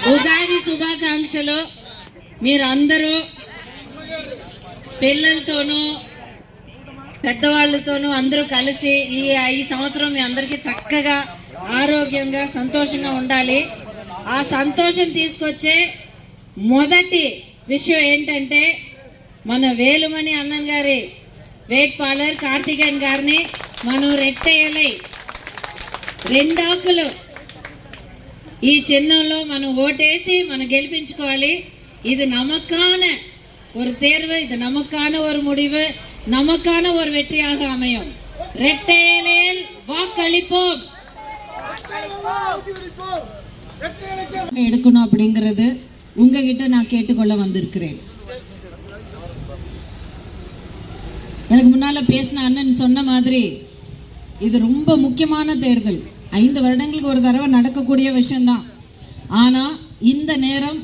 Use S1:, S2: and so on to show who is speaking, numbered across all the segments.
S1: ఉగాది శుభాకాంక్షలు. మీరందరూ పిల్లలతోనూ పెద్దవాళ్ళతోనూ అందరూ కలిసి ఈ సంవత్సరం మీ అందరికీ చక్కగా ఆరోగ్యంగా సంతోషంగా ఉండాలి. ఆ సంతోషం తీసుకొచ్చే మొదటి విషయం ఏంటంటే మన వేలుమణి అన్నన్ గారి వెయిట్ పార్లర్ కార్తికేయన్ గారిని మనం రెట్టేయాలి. 2 ఆకులు ఈ చిహ్నంలో మనం ఓటేసి మనం గెలిపించుకోవాలి. இது நமக்கான ஒரு தேர்வு, இது நமக்கான ஒரு முடிவு, நமக்கான ஒரு வெற்றியாக அமையும். ரெட்டையலில் வாக்களிப்போம். எடுக்கணும் அப்படிங்கிறது உங்ககிட்ட நான் கேட்டுக்கொள்ள வந்திருக்கிறேன். எனக்கு முன்னால பேசின அண்ணன் சொன்ன மாதிரி இது ரொம்ப முக்கியமான தேர்தல். 5 வருடங்களுக்கு ஒரு தடவை நடக்கக்கூடிய விஷயம்தான். ஆனால் இந்த நேரம்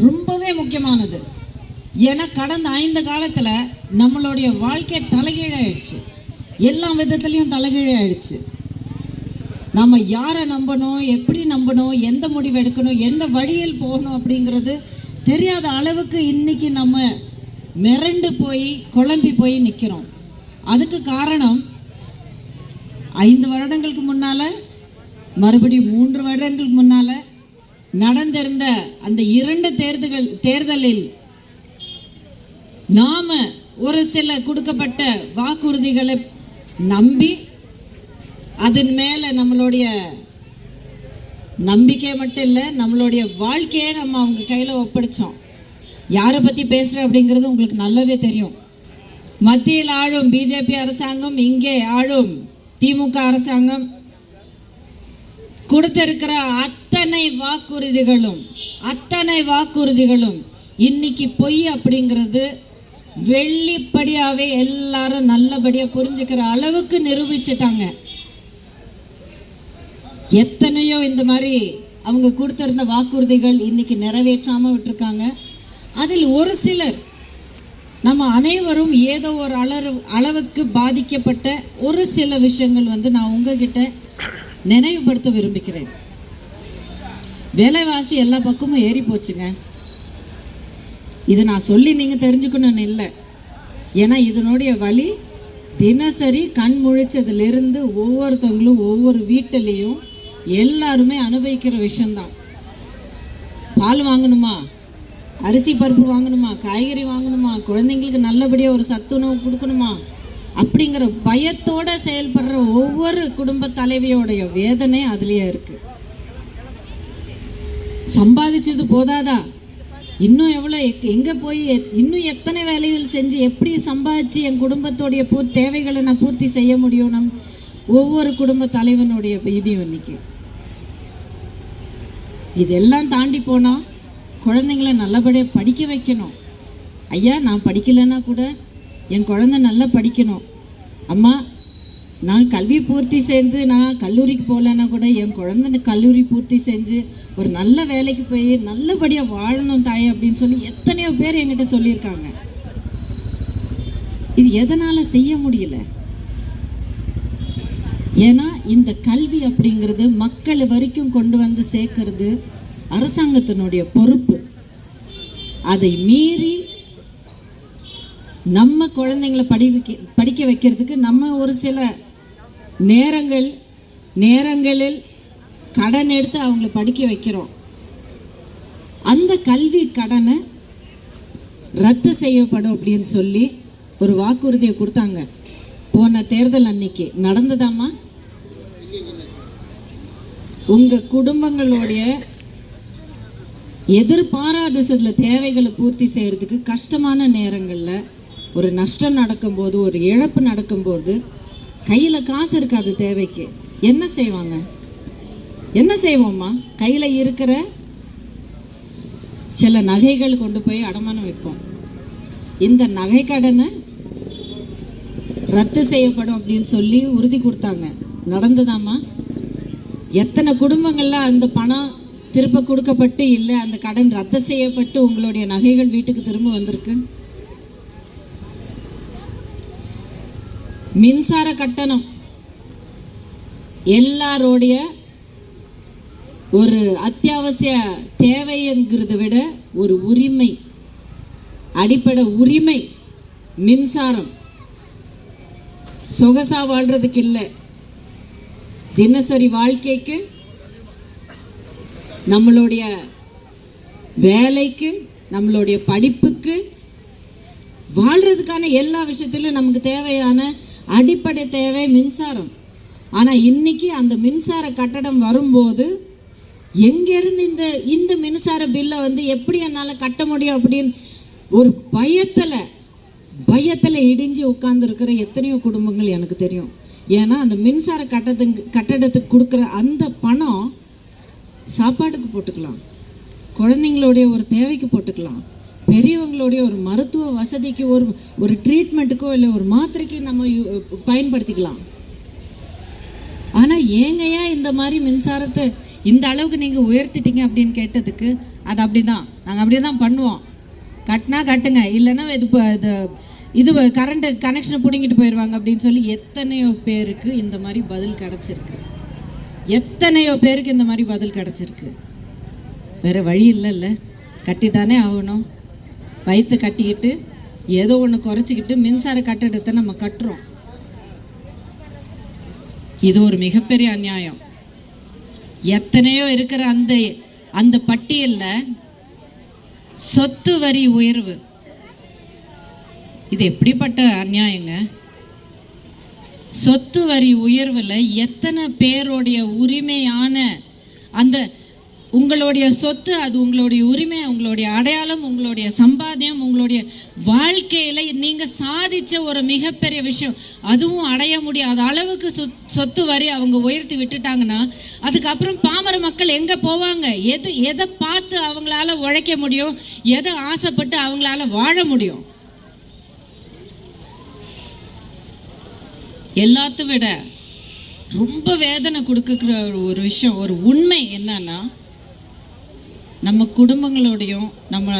S1: ரொம்பவே முக்கியமானது. ஏன்னா கடந்த 5 காலத்தில் நம்மளுடைய வாழ்க்கை தலைகீழாயிடுச்சு. எல்லா விதத்துலேயும் தலைகீழாயிடுச்சு. நம்ம யாரை நம்பணும், எப்படி நம்பணும், எந்த முடிவு எடுக்கணும், எந்த வழியில் போகணும் அப்படிங்கிறது தெரியாத அளவுக்கு இன்றைக்கி நம்ம மிரண்டு போய் குழம்பி போய் நிற்கிறோம். அதுக்கு காரணம் 5 வருடங்களுக்கு முன்னால், மறுபடியும் 3 வருடங்களுக்கு முன்னால் நடந்திருந்த அந்த 2 தேர்தலில் நாம் ஒரு சில கொடுக்கப்பட்ட வாக்குறுதிகளை நம்பி அதன் மேலே நம்மளுடைய நம்பிக்கை மட்டும் இல்லை, நம்மளுடைய வாழ்க்கையை நம்ம அவங்க கையில் ஒப்படைச்சோம். யாரை பற்றி பேசுகிறேன் அப்படிங்கிறது உங்களுக்கு நல்லாவே தெரியும். மத்தியில் ஆளும் பிஜேபி அரசாங்கம், இங்கே ஆளும் திமுக அரசாங்கம் கொடுத்திருக்கிற அத்தனை வாக்குறுதிகளும் இன்னைக்கு பொய் அப்படிங்கிறது வெள்ளிப்படியாவே எல்லாரும் நல்லபடியாக புரிஞ்சுக்கிற அளவுக்கு நிரூபிச்சிட்டாங்க. எத்தனையோ இந்த மாதிரி அவங்க கொடுத்திருந்த வாக்குறுதிகள் இன்னைக்கு நிறைவேற்றாமல் விட்டுருக்காங்க. அதில் ஒரு சிலர் நம்ம அனைவரும் ஏதோ ஒரு அளவுக்கு பாதிக்கப்பட்ட ஒரு சில விஷயங்கள் நான் உங்ககிட்ட நினைவுபடுத்த விரும்புகிறேன். விலைவாசி எல்லா பக்கமும் ஏறி போச்சுங்க. இது நான் சொல்லி நீங்கள் தெரிஞ்சுக்கணும்னு இல்லை. ஏன்னா இதனுடைய வலி தினசரி கண் முழிச்சதுலேருந்து ஒவ்வொருத்தவங்களும் ஒவ்வொரு வீட்டிலையும் எல்லாருமே அனுபவிக்கிற விஷயந்தான். பால் வாங்கணுமா, அரிசி பருப்பு வாங்கணுமா, காய்கறி வாங்கணுமா, குழந்தைங்களுக்கு நல்லபடியாக ஒரு சத்துணவு கொடுக்கணுமா அப்படிங்கிற பயத்தோடு செயல்படுற ஒவ்வொரு குடும்ப தலைவியோடைய வேதனை அதுலேயே இருக்குது. சம்பாதிச்சது போதாதா, இன்னும் எவ்வளோ எங்கே போய் இன்னும் எத்தனை வேலைகள் செஞ்சு எப்படி சம்பாதிச்சு என் குடும்பத்தோடைய தேவைகளை நான் பூர்த்தி செய்ய முடியும்? ஒவ்வொரு குடும்ப தலைவனுடைய இதையும் இன்னைக்கு இதெல்லாம் தாண்டி போனால் குழந்தைங்கள நல்லபடியாக படிக்க வைக்கணும். ஐயா, நான் படிக்கலைன்னா கூட என் குழந்தை நல்லா படிக்கணும். அம்மா, நான் கல்வி பூர்த்தி செஞ்சு நான் கல்லூரிக்கு போகலன்னா கூட என் குழந்தை கல்லூரி பூர்த்தி செஞ்சு ஒரு நல்ல வேலைக்கு போய் நல்லபடியாக வாழணும் தாய் அப்படின்னு சொல்லி எத்தனையோ பேர் என்கிட்ட சொல்லியிருக்காங்க. இது எதனால் செய்ய முடியல? ஏன்னா இந்த கல்வி அப்படிங்கிறது மக்கள் வரைக்கும் கொண்டு வந்து சேர்க்கறது அரசாங்கத்தினுடைய பொறுப்பு. அதை மீறி நம்ம குழந்தைங்களை படிக்க வைக்கிறதுக்கு நம்ம ஒரு சில நேரங்களில் கடன் எடுத்து அவங்கள படிக்க வைக்கிறோம். அந்த கல்வி கடனை ரத்து செய்யப்படும் அப்படின்னு சொல்லி ஒரு வாக்குறுதியை கொடுத்தாங்க. போன தேர்தல் அன்னைக்கு நடந்ததாமா? உங்கள் குடும்பங்களுடைய எதிர்பாராத சில தேவைகளை பூர்த்தி செய்கிறதுக்கு கஷ்டமான நேரங்களில் ஒரு நஷ்டம் நடக்கும்போது, ஒரு இழப்பு நடக்கும்போது கையில் காசு இருக்காது. தேவைக்கு என்ன செய்வாங்க? என்ன செய்வோம்மா? கையில் இருக்கிற சில நகைகள் கொண்டு போய் அடமானம் வைப்போம். இந்த நகை கடனை ரத்து செய்யப்படும் அப்படின்னு சொல்லி உறுதி கொடுத்தாங்க. நடந்ததாமா? எத்தனை குடும்பங்களில் அந்த பணம் திரும்ப கொடுக்கப்பட்டு இல்லை, அந்த கடன் ரத்து செய்யப்பட்டு உங்களுடைய நகைகள் வீட்டுக்கு திரும்ப வந்திருக்கு? மின்சார கட்டணம் எல்லாரோடைய ஒரு அத்தியாவசிய தேவைங்கிறத விட ஒரு உரிமை, அடிப்படை உரிமை. மின்சாரம் சொகசா வாழ்றதுக்கு இல்லை, தினசரி வாழ்க்கைக்கு, நம்மளுடைய வேலைக்கு, நம்மளுடைய படிப்புக்கு, வாழ்றதுக்கான எல்லா விஷயத்திலும் நமக்கு தேவையான அடிப்படை தேவை மின்சாரம். ஆனால் இன்னைக்கு அந்த மின்சார கட்டணம் வரும்போது எங்கேருந்து இந்த மின்சார பில்லை வந்து எப்படி என்னால் கட்ட முடியும் அப்படின்னு ஒரு பயத்தில் இடிஞ்சு உட்கார்ந்துருக்கிற எத்தனையோ குடும்பங்கள் எனக்கு தெரியும். ஏன்னா அந்த மின்சார கட்டடத்துக்கு கொடுக்குற அந்த பணம் சாப்பாட்டுக்கு போட்டுக்கலாம், குழந்தைங்களுடைய ஒரு தேவைக்கு போட்டுக்கலாம், பெரியவங்களுடைய ஒரு மருத்துவ வசதிக்கு, ஒரு ட்ரீட்மெண்ட்டுக்கோ இல்லை ஒரு மாத்திரைக்கு நம்ம பயன்படுத்திக்கலாம். ஆனால் ஏங்கயா இந்த மாதிரி மின்சாரத்தை இந்த அளவுக்கு நீங்கள் உயர்த்திட்டீங்க அப்படின்னு கேட்டதுக்கு, அது அப்படி தான், நாங்கள் அப்படியே தான் பண்ணுவோம், கட்டினா கட்டுங்க, இல்லைன்னா இது கரண்ட்டு கனெக்ஷனை பிடிங்கிட்டு போயிடுவாங்க அப்படின்னு சொல்லி எத்தனையோ பேருக்கு இந்த மாதிரி பதில் கிடச்சிருக்கு. எத்தனையோ பேருக்கு இந்த மாதிரி பதில் கிடச்சிருக்கு. வேறு வழி இல்லைல்ல, கட்டி தானே ஆகணும். வயிற்று கட்டிக்கிட்டு ஏதோ ஒன்று குறைச்சிக்கிட்டு மின்சார கட்டடத்தை நம்ம கட்டுறோம். இது ஒரு மிகப்பெரிய அநியாயம். எத்தனையோ இருக்கிற அந்த பட்டியலில் சொத்து வரி உயர்வு, இது எப்படிப்பட்ட அநியாயங்க? சொத்து வரி உயர்வில் எத்தனை பேருடைய உரிமையான அந்த உங்களுடைய சொத்து, அது உங்களுடைய உரிமை, உங்களுடைய அடையாளம், உங்களுடைய சம்பாத்தியம், உங்களுடைய வாழ்க்கையில் நீங்கள் சாதித்த ஒரு மிகப்பெரிய விஷயம், அதுவும் அடைய முடியாத அளவுக்கு சொத்து வரி அவங்க உயர்த்தி விட்டுட்டாங்கன்னா அதுக்கப்புறம் பாமர மக்கள் எங்கே போவாங்க? எதை பார்த்து அவங்களால உழைக்க முடியும்? எதை ஆசைப்பட்டு அவங்களால வாழ முடியும்? எல்லாத்த விட ரொம்ப வேதனை கொடுக்குற ஒரு விஷயம், ஒரு உண்மை என்னன்னா, நம்ம குடும்பங்களோடையும் நம்ம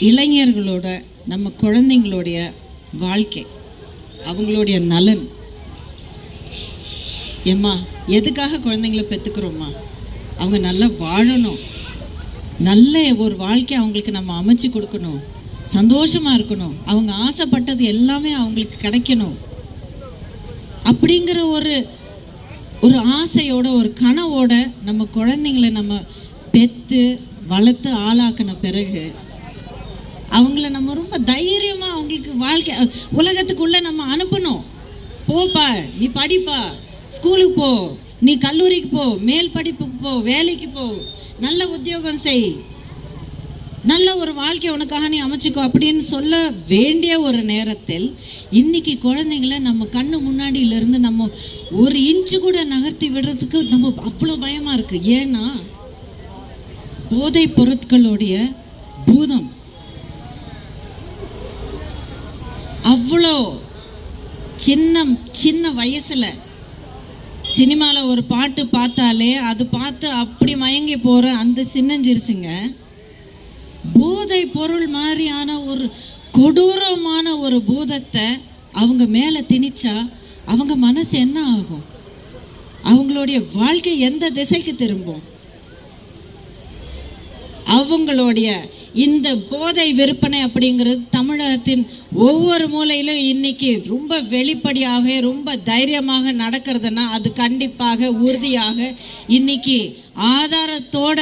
S1: இளைஞர்களோட நம்ம குழந்தைங்களுடைய வாழ்க்கை, அவங்களுடைய நலன். ஏம்மா, எதுக்காக குழந்தைங்கள பெற்றுக்கிறோம்மா? அவங்க நல்லா வாழணும், நல்ல ஒரு வாழ்க்கை அவங்களுக்கு நம்ம அமைச்சு கொடுக்கணும், சந்தோஷமாக இருக்கணும், அவங்க ஆசைப்பட்டது எல்லாமே அவங்களுக்கு கிடைக்கணும் அப்படிங்கிற ஒரு ஆசையோட, ஒரு கனவோட நம்ம குழந்தைங்களை நம்ம பெற்று வளர்த்து ஆளாக்கின பிறகு அவங்கள நம்ம ரொம்ப தைரியமாக அவங்களுக்கு வாழ்க்கை உலகத்துக்குள்ளே நம்ம அனுப்பணும். போப்பா, நீ படிப்பா, ஸ்கூலுக்கு போ, நீ கல்லூரிக்கு போ, மேல் படிப்புக்கு போ, வேலைக்கு போ, நல்ல உத்தியோகம் செய், நல்ல ஒரு வாழ்க்கை உனக்காக நீ அமைச்சிக்கோ அப்படின்னு சொல்ல வேண்டிய ஒரு நேரத்தில் இன்னைக்கு குழந்தைங்கள நம்ம கண்ணு முன்னாடியிலேருந்து நம்ம ஒரு இன்ச்சு கூட நகர்த்தி விடுறதுக்கு நம்ம அவ்வளோ பயமாக இருக்குது. ஏன்னா போதை பொருட்களுடைய பூதம் அவ்வளோ சின்ன வயசில் சினிமாவில் ஒரு பாட்டு பார்த்தாலே அது பார்த்து அப்படி மயங்கி போகிற அந்த சின்னஞ்சிருச்சுங்க போதை பொருள் மாதிரியான ஒரு கொடூரமான ஒரு பூதத்தை அவங்க மேலே திணிச்சா அவங்க மனசு என்ன ஆகும்? அவங்களுடைய வாழ்க்கை எந்த திசைக்கு திரும்பும்? அவங்களுடைய இந்த போதை விற்பனை அப்படிங்கிறது தமிழகத்தின் ஒவ்வொரு மூலையிலும் இன்னைக்கு ரொம்ப வெளிப்படையாக ரொம்ப தைரியமாக நடக்கிறதுனா அது கண்டிப்பாக உறுதியாக இன்னைக்கு ஆதாரத்தோட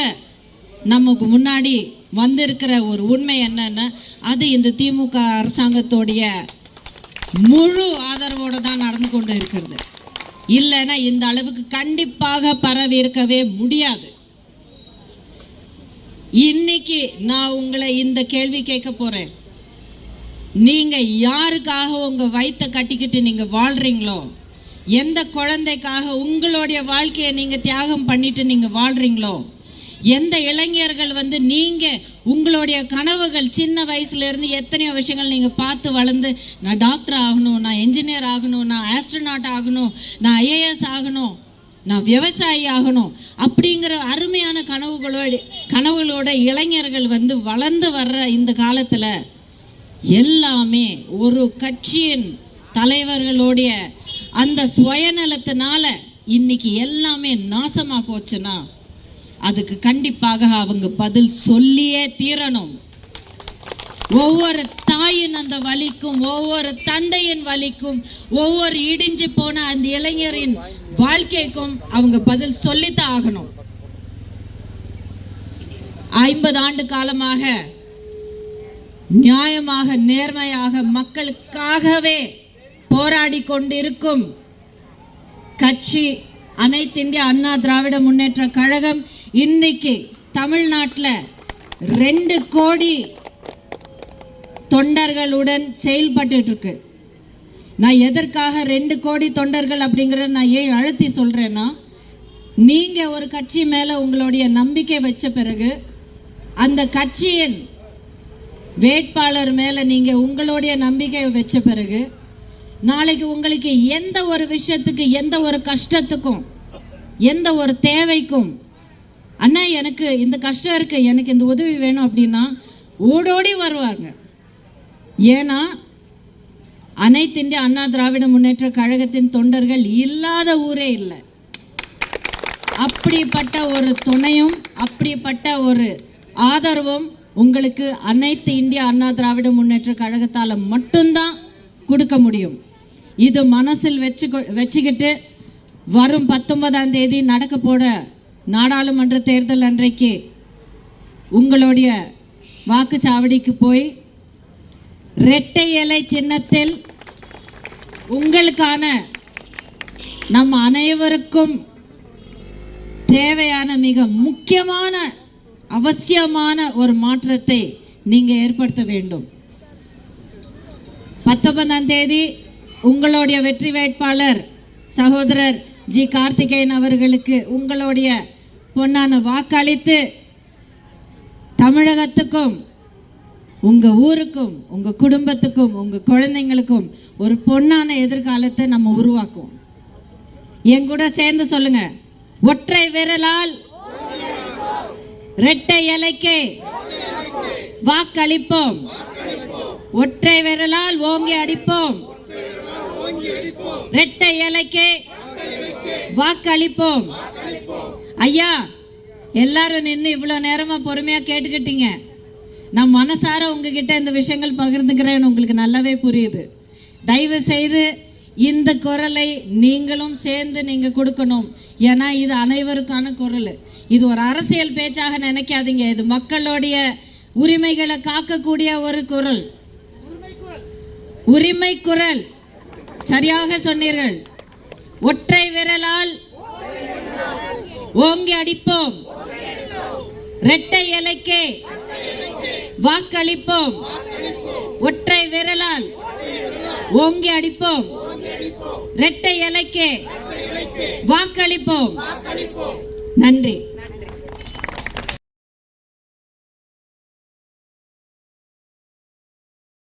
S1: நமக்கு முன்னாடி வந்திருக்கிற ஒரு உண்மை என்னன்னா, அது இந்த திமுக அரசாங்கத்தோடைய முழு ஆதரவோடு தான் நடந்து கொண்டு இருக்கிறது. இல்லைன்னா இந்த அளவுக்கு கண்டிப்பாக பரவி இருக்கவே முடியாது. இன்னைக்கு நான் உங்களை இந்த கேள்வி கேட்க போறேன். நீங்க யாருக்காக உங்க வயித்தை கட்டிக்கிட்டு நீங்க வாழ்றீங்களோ, எந்த குழந்தைக்காக உங்களுடைய வாழ்க்கையை நீங்க தியாகம் பண்ணிட்டு நீங்க வாழ்றீங்களோ, எந்த இளைஞர்கள் வந்து நீங்க உங்களுடைய கனவுகள் சின்ன வயசுல இருந்து எத்தனையோ விஷயங்கள் நீங்க பார்த்து வளர்ந்து நான் டாக்டர் ஆகணும், நான் என்ஜினியர் ஆகணும், நான் ஆஸ்ட்ரோநாட் ஆகணும், நான் ஐஏஎஸ் ஆகணும், நான் விவசாயி ஆகணும் அப்படிங்கிற அருமையான கனவுகளோட இளைஞர்கள் வந்து வளர்ந்து வர்ற இந்த காலத்தில் எல்லாமே ஒரு கட்சியின் தலைவர்களுடைய அந்த சுயநலத்தினால இன்னைக்கு எல்லாமே நாசமாக போச்சுன்னா அதுக்கு கண்டிப்பாக அவங்க பதில் சொல்லியே தீரணும். ஒவ்வொரு தாயின் அந்த வலிக்கும், ஒவ்வொரு தந்தையின் வலிக்கும், ஒவ்வொரு இடிஞ்சு போன அந்த இளைஞரின் வாழ்க்கைக்கும் அவங்க பதில் சொல்லித்தான் ஆகணும். 50 ஆண்டு காலமாக நியாயமாக நேர்மையாக மக்களுக்காகவே போராடி கொண்டிருக்கும் கட்சி அனைத்து இந்திய அண்ணா திராவிட முன்னேற்ற கழகம் இன்னைக்கு தமிழ்நாட்டில் 2 கோடி தொண்டர்களுடன் செயல்பட்டு இருக்கு. நான் எதற்காக 2 கோடி தொண்டர்கள் அப்படிங்கிறத நான் ஏன் அழுத்தி சொல்றேன்னா, நீங்க ஒரு கட்சி மேல உங்களுடைய நம்பிக்கை வச்ச பிறகு அந்த கட்சியின் வேட்பாளர் மேல நீங்க உங்களுடைய நம்பிக்கை வச்ச பிறகு நாளைக்கு உங்களுக்கு எந்த ஒரு விஷயத்துக்கு, எந்த ஒரு கஷ்டத்துக்கும், எந்த ஒரு தேவைக்கும், அண்ணா எனக்கு இந்த கஷ்டம் இருக்கு, எனக்கு இந்த உதவி வேணும் அப்படின்னா ஓடோடி வருவாங்க. ஏன்னா அனைத்து இந்திய அண்ணா திராவிட முன்னேற்ற கழகத்தின் தொண்டர்கள் இல்லாத ஊரே இல்லை. அப்படிப்பட்ட ஒரு துணையும் அப்படிப்பட்ட ஒரு ஆதரவும் உங்களுக்கு அனைத்து இந்திய அண்ணா திராவிட முன்னேற்ற கழகத்தால் மட்டும்தான் கொடுக்க முடியும். இது மனசில் வச்சுக்கிட்டு வரும் 19ஆம் தேதி நடக்க போட நாடாளுமன்ற தேர்தல் அன்றைக்கு உங்களுடைய வாக்குச்சாவடிக்கு போய் இரட்டை இலை சின்னத்தில் உங்களுக்கான நம் அனைவருக்கும் தேவையான மிக முக்கியமான அவசியமான ஒரு மாற்றத்தை நீங்க ஏற்படுத்த வேண்டும். 19ஆம் தேதி உங்களுடைய வெற்றி வேட்பாளர் சகோதரர் ஜி கார்த்திகேயன் அவர்களுக்கு உங்களுடைய பொன்னான வாக்களித்து தமிழகத்துக்கும் உங்க ஊருக்கும் உங்க குடும்பத்துக்கும் உங்க குழந்தைங்களுக்கும் ஒரு பொன்னான எதிர்காலத்தை நம்ம உருவாக்குவோம். என் கூட சேர்ந்து சொல்லுங்க, ஒற்றை விரலால் இரட்டை இலைக்கு வாக்களிப்போம், ஒற்றை விரலால் ஓங்கி அடிப்போம், இரட்டை இலைக்கு வாக்களிப்போம். ஐயா, எல்லாரும் நின்று இவ்வளவு நேரமா பொறுமையா கேட்டுக்கிட்டீங்க. நான் மனசார உங்ககிட்ட இந்த விஷயங்கள் பகிர்ந்துக்கிறேன்னு உங்களுக்கு நல்லாவே புரியுது. தயவு செய்து இந்த குரலை நீங்களும் சேர்ந்து நீங்க கொடுக்கணும். ஏன்னா இது அனைவருக்கான குரல். இது ஒரு அரசியல் பேச்சாக நினைக்காதீங்க. இது மக்களுடைய உரிமைகளை காக்கக்கூடிய ஒரு குரல், உரிமை குரல். சரியாக சொன்னீர்கள். ஒற்றை விரலால் ஓங்கி அடிப்போம், இரட்டை இலைக்கு வாக்களிப்போம், ஒற்றை விரலால் ஓங்கி அடிப்போம், இரட்டை இலைக்கு வாக்களிப்போம். நன்றி.